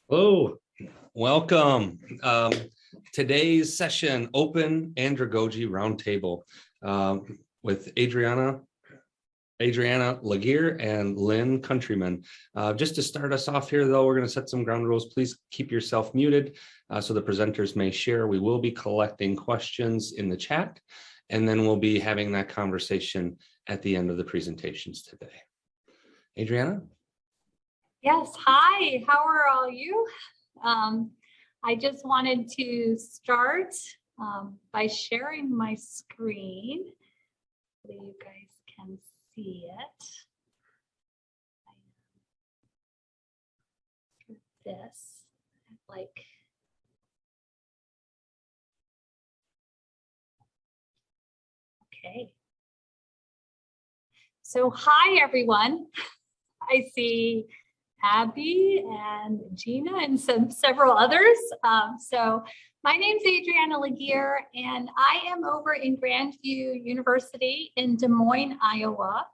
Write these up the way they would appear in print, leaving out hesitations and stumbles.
Hello, welcome. Today's session, Open Andragogy Roundtable with Adriana LaGier and Lyn Countryman. Just to start us off here, though, we're going to set some ground rules. Please keep yourself muted so the presenters may share. We will be collecting questions in the chat, and then we'll be having that conversation at the end of the presentations today. Adriana? Yes, hi, how are all you? I just wanted to start by sharing my screen. Hopefully you guys can see it. This, like, okay. So hi, everyone. I see Abby and Gina and several others. So my name's Adriana LaGier, and I am over in Grandview University in Des Moines, Iowa.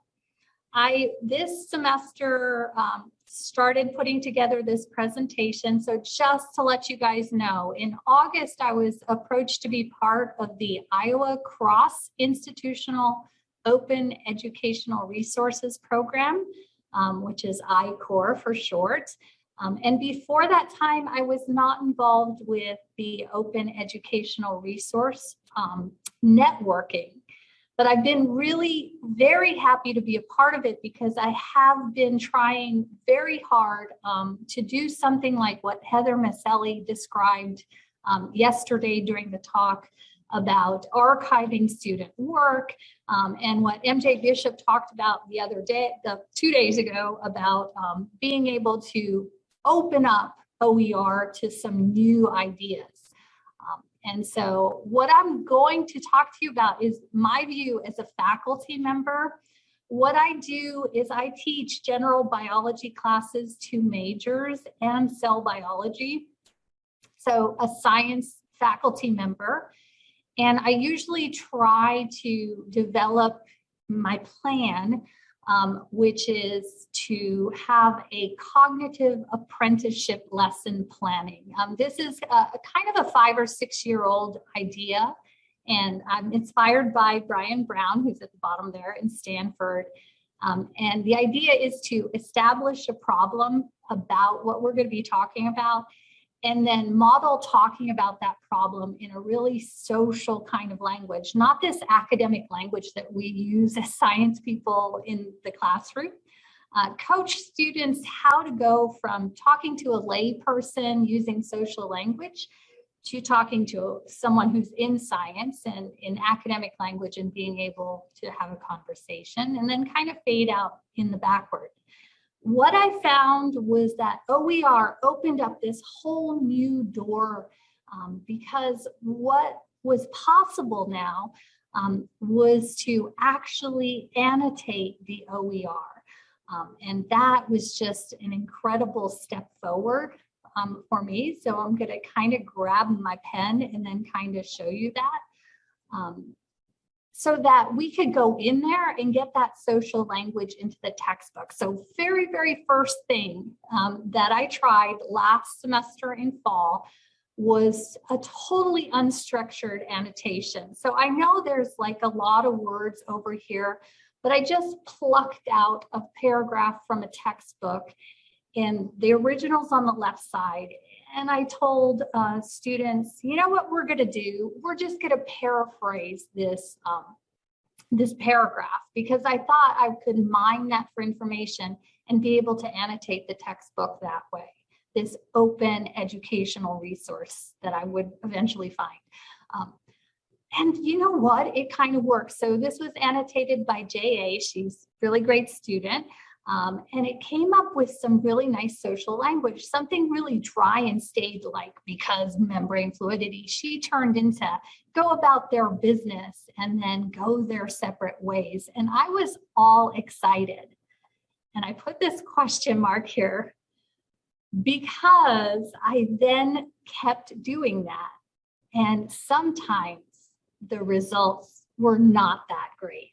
This semester started putting together this presentation. So just to let you guys know, in August, I was approached to be part of the Iowa Cross-Institutional Open Educational Resources Program, which is ICOR for short. And before that time, I was not involved with the Open Educational Resource networking. But I've been really very happy to be a part of it because I have been trying very hard to do something like what Heather Maselli described yesterday during the talk about archiving student work, and what MJ Bishop talked about the other day, 2 days ago, about being able to open up OER to some new ideas. And so what I'm going to talk to you about is my view as a faculty member. What I do is I teach general biology classes to majors and cell biology. So a science faculty member. And I usually try to develop my plan, which is to have a cognitive apprenticeship lesson planning. This is a kind of a 5 or 6 year old idea, and I'm inspired by Brian Brown, who's at the bottom there in Stanford. And the idea is to establish a problem about what we're going to be talking about, and then model talking about that problem in a really social kind of language, not this academic language that we use as science people in the classroom. Coach students how to go from talking to a lay person using social language to talking to someone who's in science and in academic language and being able to have a conversation, and then kind of fade out in the backward. What I found was that OER opened up this whole new door because what was possible now was to actually annotate the OER. And that was just an incredible step forward for me. So I'm going to kind of grab my pen and then kind of show you that. So that we could go in there and get that social language into the textbook. So very first thing that I tried last semester in fall was a totally unstructured annotation. So I know there's like a lot of words over here, but I just plucked out a paragraph from a textbook, and the original's on the left side. And I told students, you know what we're going to do? We're just going to paraphrase this, this paragraph, because I thought I could mine that for information and be able to annotate the textbook that way, this open educational resource that I would eventually find. And you know what? It kind of works. So this was annotated by J.A. She's a really great student. And it came up with some really nice social language, something really dry and staid-like, because membrane fluidity. She turned into go about their business and then go their separate ways. And I was all excited. And I put this question mark here because I then kept doing that. And sometimes the results were not that great.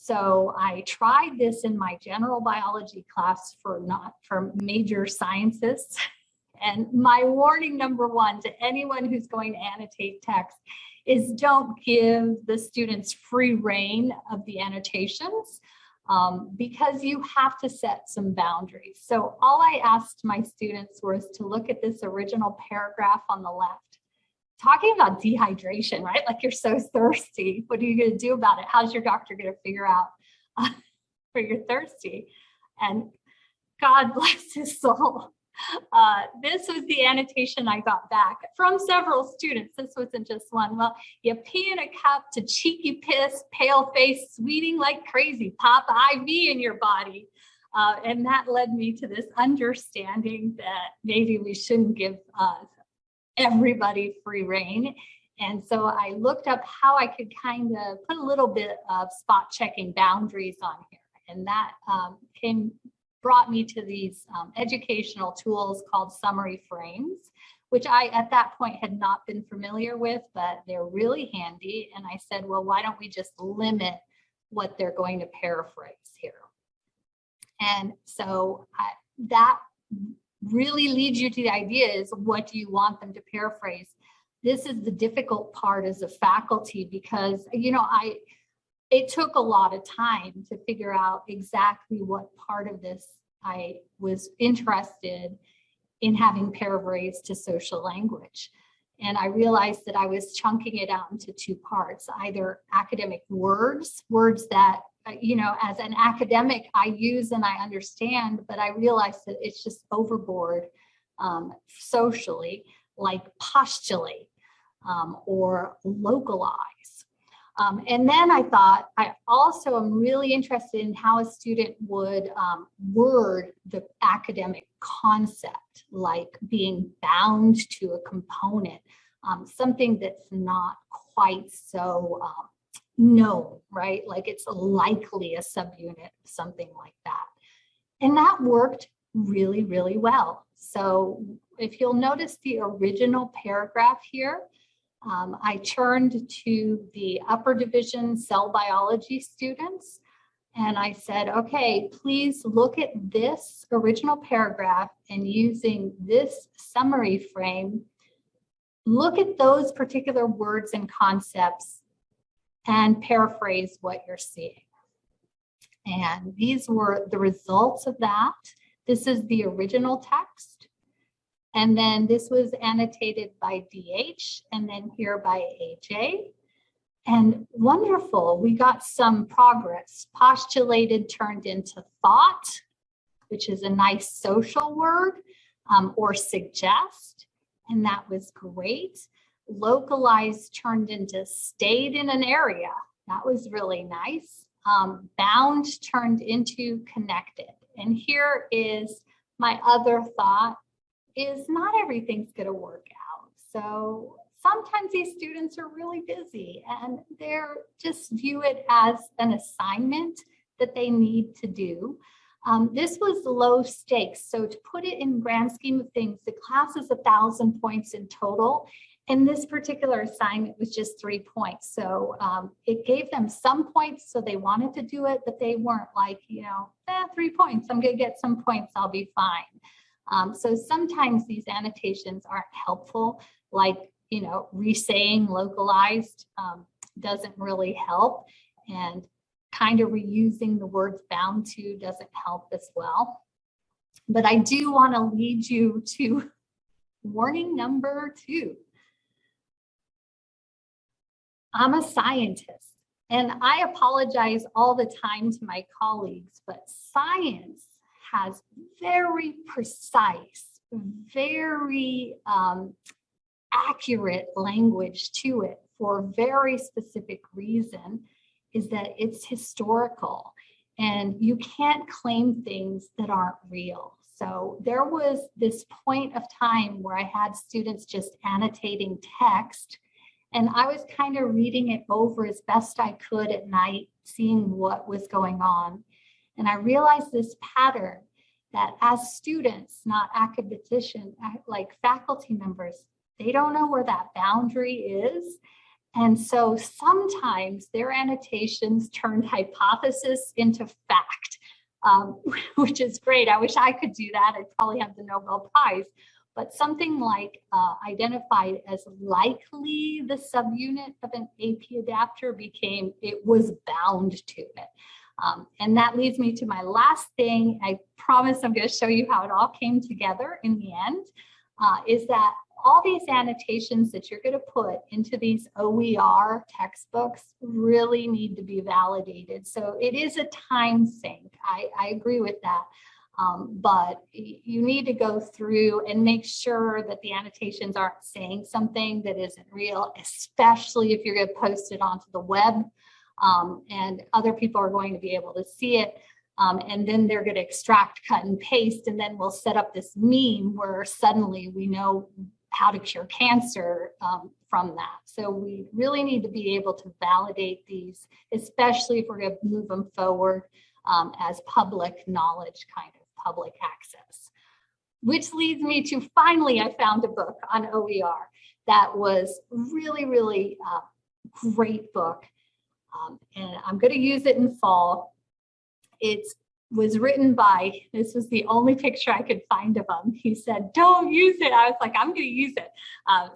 So I tried this in my general biology class for major scientists, And my warning number one to anyone who's going to annotate text is don't give the students free rein of the annotations, because you have to set some boundaries. So all I asked my students was to look at this original paragraph on the left, talking about dehydration, right? Like you're so thirsty. What are you going to do about it? How's your doctor going to figure out where you're thirsty? And God bless his soul. This was the annotation I got back from several students. This wasn't just one. Well, you pee in a cup to cheeky piss, pale face, sweeting like crazy, pop IV in your body. And that led me to this understanding that maybe we shouldn't give everybody free rein. And so I looked up how I could kind of put a little bit of spot checking boundaries on here. And that brought me to these educational tools called summary frames, which I at that point had not been familiar with, but they're really handy. And I said, well, why don't we just limit what they're going to paraphrase here? And so that really leads you to the idea is, what do you want them to paraphrase? This is the difficult part as a faculty, because, you know, it took a lot of time to figure out exactly what part of this I was interested in having paraphrase to social language. And I realized that I was chunking it out into two parts, either academic words that, you know, as an academic I use and I understand, but I realized that it's just overboard socially, like postulate or localize. And then I thought, I also am really interested in how a student would word the academic concept, like being bound to a component, something that's not quite so known, right? Like it's likely a subunit, something like that. And that worked really, really well. So if you'll notice the original paragraph here, I turned to the upper division cell biology students and I said, okay, please look at this original paragraph and using this summary frame, look at those particular words and concepts and paraphrase what you're seeing. And these were the results of that. This is the original text. And then this was annotated by DH and then here by AJ. And wonderful, we got some progress. Postulated turned into thought, which is a nice social word, or suggest, and that was great. Localized turned into stayed in an area. That was really nice. Bound turned into connected. And here is my other thought, is not everything's going to work out. So sometimes these students are really busy and they're just view it as an assignment that they need to do. This was low stakes. So to put it in grand scheme of things, the class is 1,000 points in total. And this particular assignment was just 3 points. So it gave them some points, so they wanted to do it, but they weren't like, you know, 3 points, I'm going to get some points, I'll be fine. So sometimes these annotations aren't helpful, like, you know, resaying localized doesn't really help, and kind of reusing the words bound to doesn't help as well. But I do want to lead you to warning number 2. I'm a scientist, and I apologize all the time to my colleagues, but science has very precise, very accurate language to it for a very specific reason, is that it's historical and you can't claim things that aren't real. So there was this point of time where I had students just annotating text, and I was kind of reading it over as best I could at night, seeing what was going on. And I realized this pattern that as students, not academicians, like faculty members, they don't know where that boundary is. And so sometimes their annotations turned hypothesis into fact, which is great. I wish I could do that. I'd probably have the Nobel Prize. but something like identified as likely the subunit of an AP adapter became, it was bound to it. And that leads me to my last thing. I promise I'm going to show you how it all came together in the end, is that all these annotations that you're going to put into these OER textbooks really need to be validated. So it is a time sink. I agree with that. But you need to go through and make sure that the annotations aren't saying something that isn't real, especially if you're going to post it onto the web, and other people are going to be able to see it. And then they're going to extract, cut, and paste, and then we'll set up this meme where suddenly we know how to cure cancer from that. So we really need to be able to validate these, especially if we're going to move them forward as public knowledge, kind of public access. Which leads me to, finally, I found a book on OER that was really, really great book. And I'm going to use it in fall. It was written by, this was the only picture I could find of him. He said, don't use it. I was like, I'm going to use it.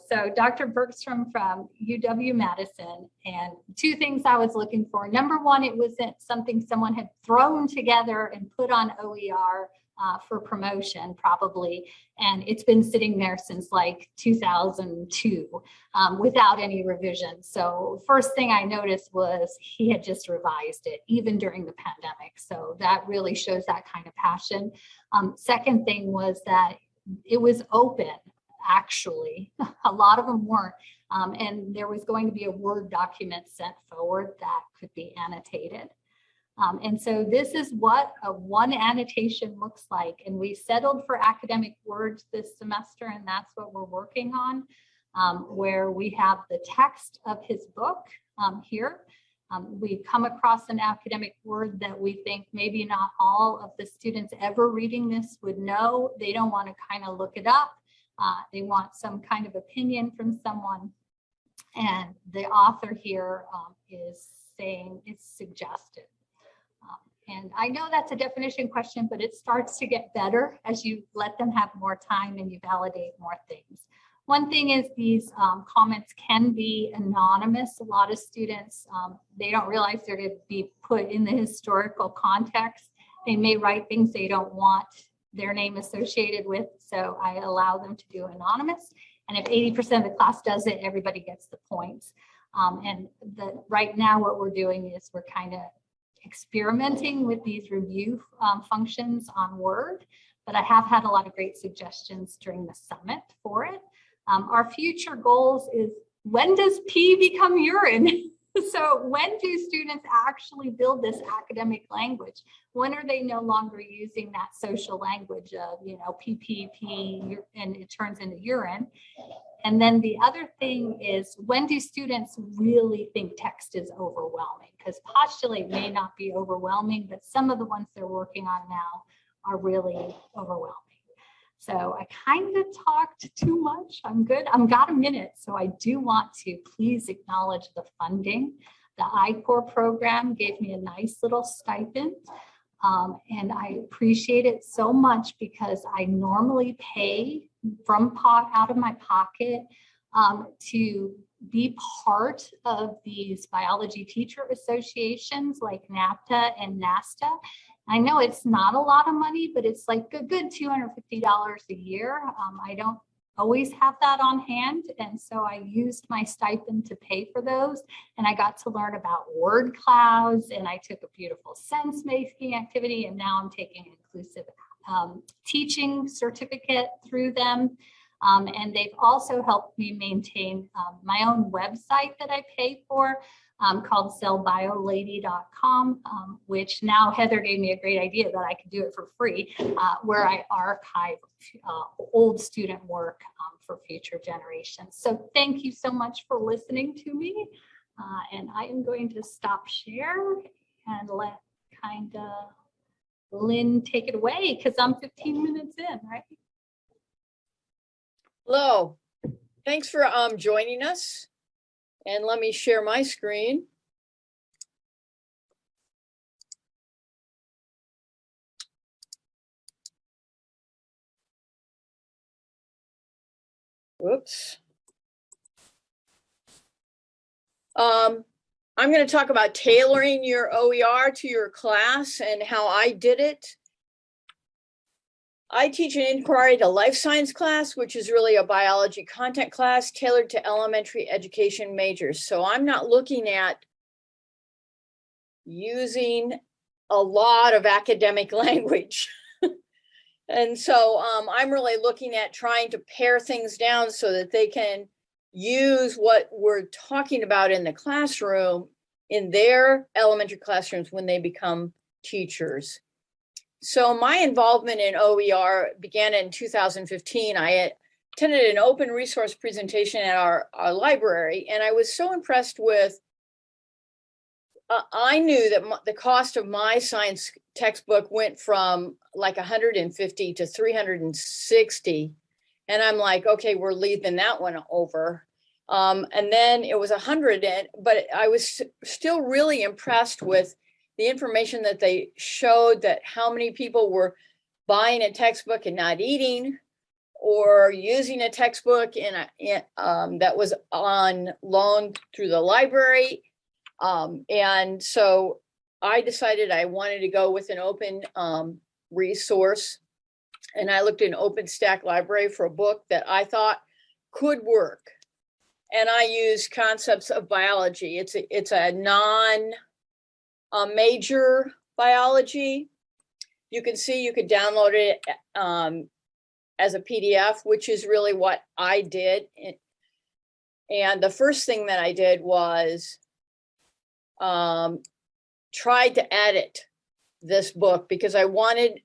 So Dr. Bergstrom from UW-Madison, and two things I was looking for. Number one, it wasn't something someone had thrown together and put on OER for promotion, probably. And it's been sitting there since like 2002 without any revision. So first thing I noticed was he had just revised it, even during the pandemic. So that really shows that kind of passion. Second thing was that it was open, actually. A lot of them weren't. And there was going to be a Word document sent forward that could be annotated. And so this is what one annotation looks like. And we settled for academic words this semester, and that's what we're working on, where we have the text of his book here. We've come across an academic word that we think maybe not all of the students ever reading this would know. They don't want to kind of look it up. They want some kind of opinion from someone. And the author here is saying it's suggested. And I know that's a definition question, but it starts to get better as you let them have more time and you validate more things. One thing is these comments can be anonymous. A lot of students, they don't realize they're going to be put in the historical context. They may write things they don't want their name associated with, so I allow them to do anonymous. And if 80% of the class does it, everybody gets the points. And right now what we're doing is we're kind of experimenting with these review functions on Word, but I have had a lot of great suggestions during the summit for it. Our future goals is, when does pee become urine? So when do students actually build this academic language? When are they no longer using that social language of, you know, pee, and it turns into urine? And then the other thing is, when do students really think text is overwhelming? Because postulate may not be overwhelming, but some of the ones they're working on now are really overwhelming. So I kind of talked too much. I'm good. I've got a minute. So I do want to please acknowledge the funding. The I-Core program gave me a nice little stipend. And I appreciate it so much because I normally pay from out of my pocket to be part of these biology teacher associations like NAPTA and NASTA. I know it's not a lot of money, but it's like a good $250 a year. I don't always have that on hand. And so I used my stipend to pay for those. And I got to learn about word clouds, and I took a beautiful sense making activity. And now I'm taking an inclusive teaching certificate through them. And they've also helped me maintain my own website that I pay for called cellbiolady.com, which now Heather gave me a great idea that I could do it for free, where I archive old student work for future generations. So thank you so much for listening to me. And I am going to stop share and let kind of Lynn take it away, because I'm 15 minutes in, right? Hello, thanks for joining us. And let me share my screen. Whoops. I'm going to talk about tailoring your OER to your class and how I did it. I teach an inquiry to life science class, which is really a biology content class tailored to elementary education majors. So I'm not looking at using a lot of academic language. And so I'm really looking at trying to pare things down so that they can use what we're talking about in the classroom in their elementary classrooms when they become teachers. So my involvement in OER began in 2015. I attended an open resource presentation at our library, and I was so impressed with, I knew that the cost of my science textbook went from like 150 to 360. And I'm like, okay, we're leaving that one over. And then it was 100, but I was still really impressed with the information that they showed, that how many people were buying a textbook and not eating, or using a textbook that was on loan through the library. And so I decided I wanted to go with an open resource. And I looked in OpenStack Library for a book that I thought could work. And I used concepts of biology. It's a non-major biology. You can see you could download it as a PDF, which is really what I did. And the first thing that I did was tried to edit this book because I wanted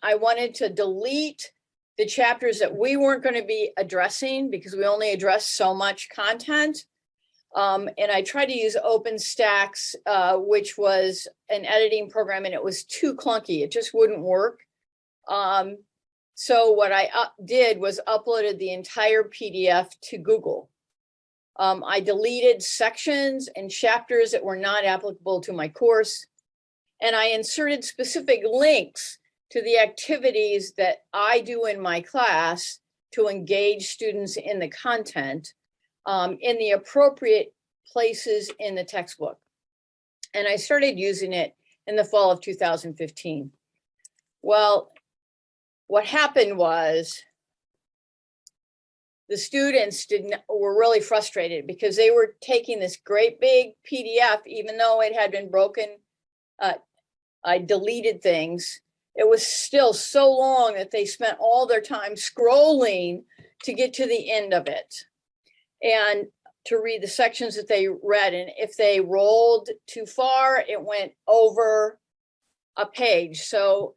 to delete the chapters that we weren't going to be addressing because we only addressed so much content. And I tried to use OpenStax, which was an editing program, and it was too clunky. It just wouldn't work. So what I did was uploaded the entire PDF to Google. I deleted sections and chapters that were not applicable to my course. And I inserted specific links to the activities that I do in my class to engage students in the content in the appropriate places in the textbook. And I started using it in the fall of 2015. Well, what happened was the students were really frustrated because they were taking this great big PDF, even though it had been broken. I deleted things. It was still so long that they spent all their time scrolling to get to the end of it and to read the sections that they read. And if they rolled too far, it went over a page. So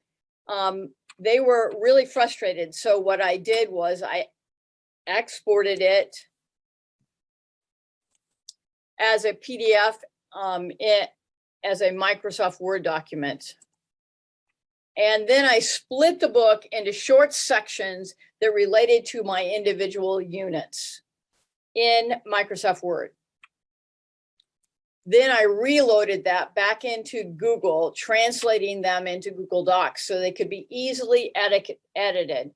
they were really frustrated. So what I did was I exported it as a PDF as a Microsoft Word document. And then I split the book into short sections that related to my individual units in Microsoft Word. Then I reloaded that back into Google, translating them into Google Docs so they could be easily edited.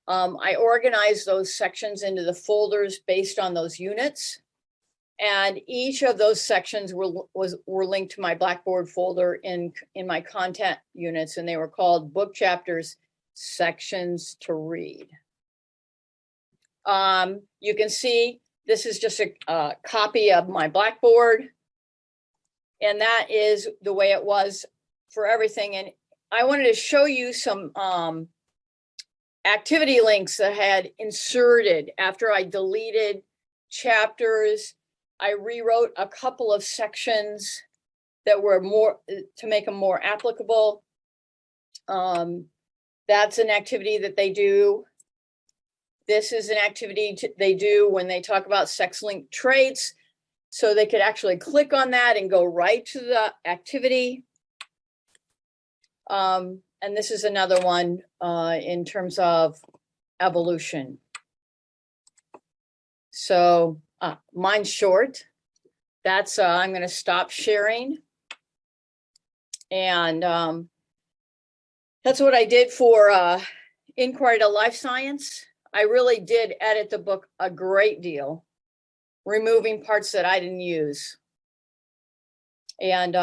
I organized those sections into the folders based on those units. And each of those sections were linked to my Blackboard folder in my content units, and they were called book chapters, sections to read. You can see this is just a copy of my Blackboard, and that is the way it was for everything. And I wanted to show you some activity links that I had inserted after I deleted chapters. I rewrote a couple of sections that were more to make them more applicable. That's an activity that they do. This is an activity they do when they talk about sex-linked traits. So they could actually click on that and go right to the activity. And this is another one in terms of evolution. So mine's short. That's I'm going to stop sharing. And that's what I did for Inquiry to Life Science. I really did edit the book a great deal, removing parts that I didn't use. And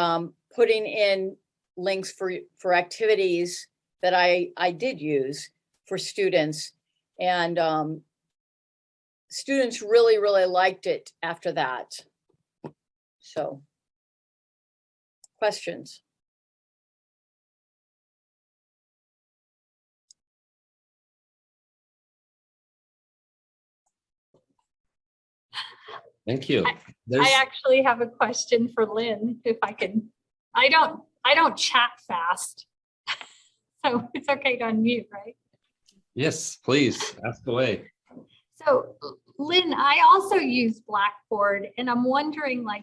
putting in links for activities that I did use for students. And students really, really liked it after that. So, questions? Thank you. I actually have a question for Lyn, if I can. I don't chat fast. So it's okay to unmute, right? Yes, please ask away. So Lyn, I also use Blackboard, and I'm wondering, like,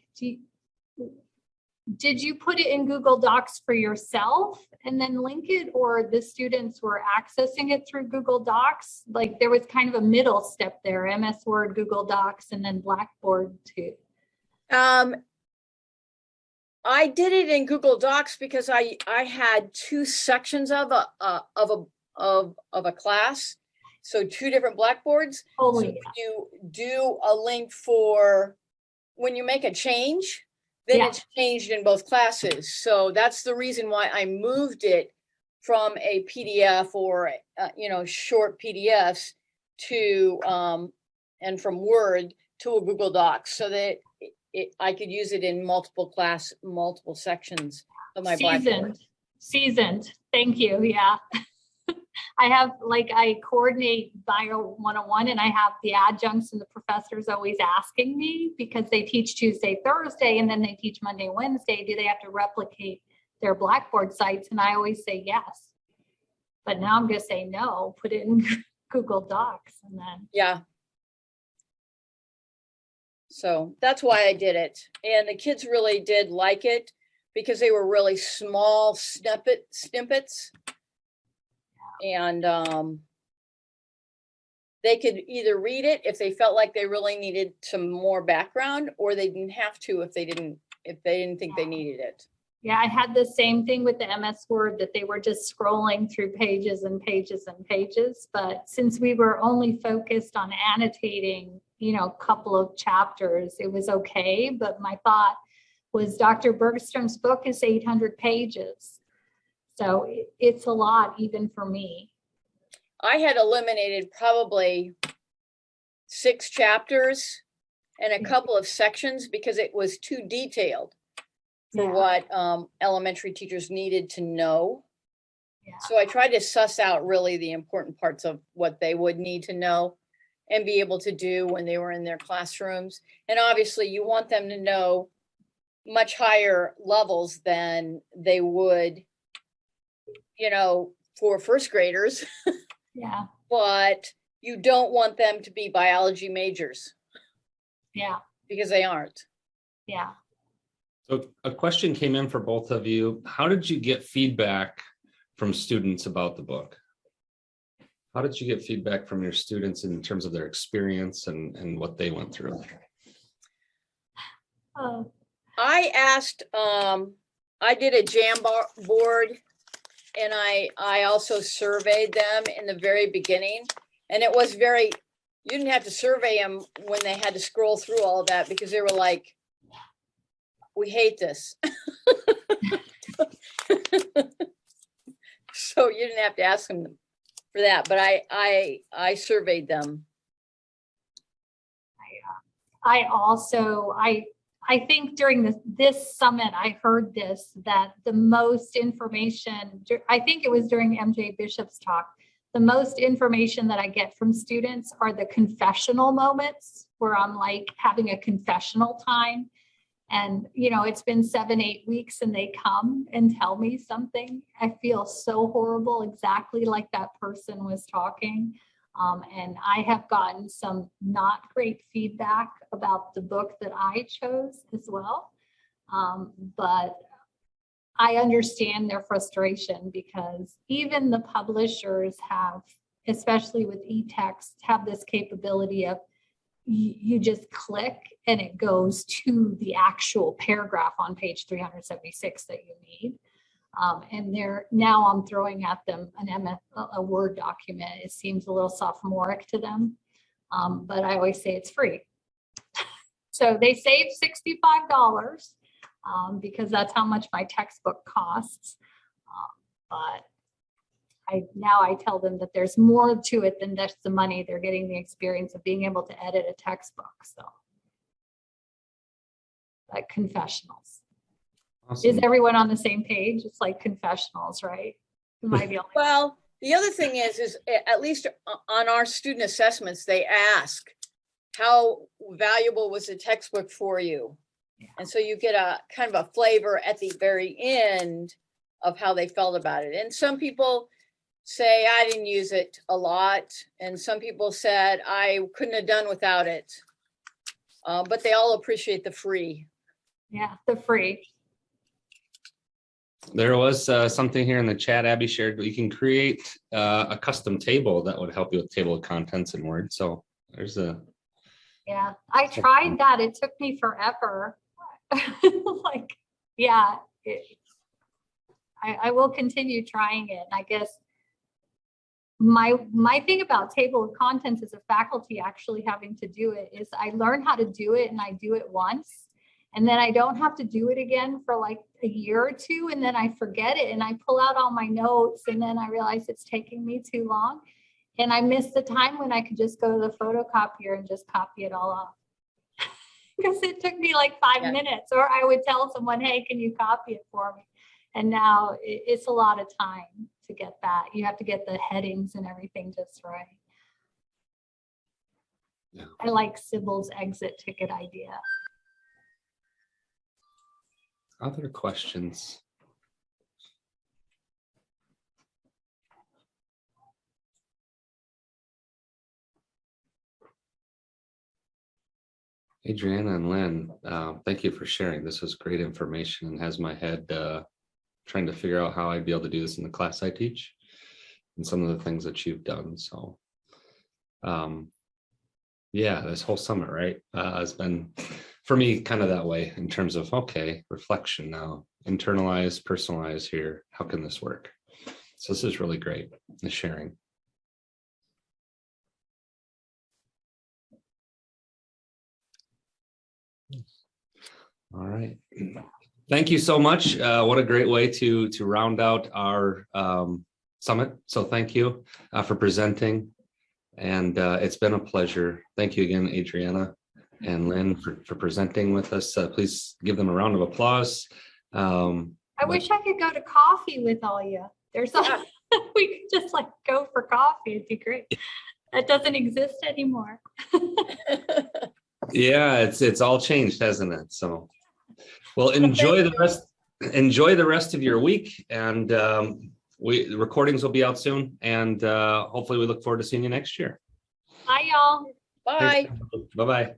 did you put it in Google Docs for yourself and then link it, or the students were accessing it through Google Docs? Like, there was kind of a middle step there, MS Word, Google Docs, and then Blackboard too. I did it in Google Docs because I had two sections of a class, so two different Blackboards. Oh, so yeah. when you do a link for when you make a change, then Yeah. it's changed in both classes. So that's the reason why I moved it from a PDF or short PDFs to and from Word to a Google Docs, so that I could use it in multiple sections of my Blackboard. Seasoned. Thank you. Yeah. I coordinate Bio 101, and I have the adjuncts and the professors always asking me, because they teach Tuesday, Thursday, and then they teach Monday, Wednesday. Do they have to replicate their Blackboard sites? And I always say yes. But now I'm going to say no, put it in Google Docs. And then. Yeah. So that's why I did it. And the kids really did like it because they were really small snippets. And they could either read it if they felt like they really needed some more background, or they didn't have to if they didn't think they needed it. Yeah, I had the same thing with the MS Word, that they were just scrolling through pages and pages and pages. But since we were only focused on annotating, a couple of chapters, it was okay. But my thought was Dr. Bergstrom's book is 800 pages. So it's a lot even for me. I had eliminated probably 6 chapters and a couple of sections because it was too detailed for what elementary teachers needed to know. Yeah. So I tried to suss out really the important parts of what they would need to know and be able to do when they were in their classrooms. And obviously you want them to know much higher levels than they would, for first graders. Yeah. But you don't want them to be biology majors. Yeah. Because they aren't. Yeah. So a question came in for both of you. How did you get feedback from students about the book? How did you get feedback from your students in terms of their experience and what they went through? I asked, I did a Jamboard, and I also surveyed them in the very beginning. And it was you didn't have to survey them when they had to scroll through all of that, because they were like, we hate this. So you didn't have to ask them for that, but I surveyed them. I think during this summit, I heard this, that the most information, I think it was during MJ Bishop's talk, the most information that I get from students are the confessional moments where I'm like having a confessional time. And, it's been 7-8 weeks and they come and tell me something. I feel so horrible, exactly like that person was talking. And I have gotten some not great feedback about the book that I chose as well. But I understand their frustration, because even the publishers have, especially with e-text, have this capability of you just click and it goes to the actual paragraph on page 376 that you need. And now I'm throwing at them a Word document. It seems a little sophomoric to them, but I always say it's free. So they save $65 because that's how much my textbook costs. But now I tell them that there's more to it than just the money. They're getting the experience of being able to edit a textbook. So, like confessionals. Awesome. Is everyone on the same page? It's like confessionals, right? Am I the only Well, the other thing is at least on our student assessments, they ask, how valuable was the textbook for you? Yeah. And so you get a kind of a flavor at the very end of how they felt about it. And some people say, I didn't use it a lot. And some people said, I couldn't have done without it. But they all appreciate the free. Yeah, the free. There was something here in the chat Abby shared. You can create a custom table that would help you with table of contents in Word. So there's a. Yeah, I tried that. It took me forever. Like, yeah, I will continue trying it. I guess my thing about table of contents as a faculty actually having to do it is I learn how to do it and I do it once. And then I don't have to do it again for like a year or two. And then I forget it and I pull out all my notes and then I realize it's taking me too long. And I miss the time when I could just go to the photocopier and just copy it all off. Because it took me like 5 minutes, or I would tell someone, hey, can you copy it for me? And now it's a lot of time to get that. You have to get the headings and everything just right. Yeah. I like Sybil's exit ticket idea. Other questions? Adriana and Lynn, thank you for sharing. This was great information and has my head trying to figure out how I'd be able to do this in the class I teach and some of the things that you've done. So yeah, this whole summit, right, has been for me kind of that way in terms of, okay, reflection now, internalize, personalize here. How can this work? So this is really great, the sharing. All right. Thank you so much. What a great way to round out our summit. So thank you for presenting. And it's been a pleasure. Thank you again, Adriana and Lynn, for presenting with us. Please give them a round of applause. I wish I could go to coffee with all you. There's we could just like go for coffee. It'd be great. That doesn't exist anymore. Yeah, it's all changed, hasn't it? So, well, enjoy the rest of your week, and the recordings will be out soon, and hopefully we look forward to seeing you next year. Bye, y'all. Bye. Bye-bye.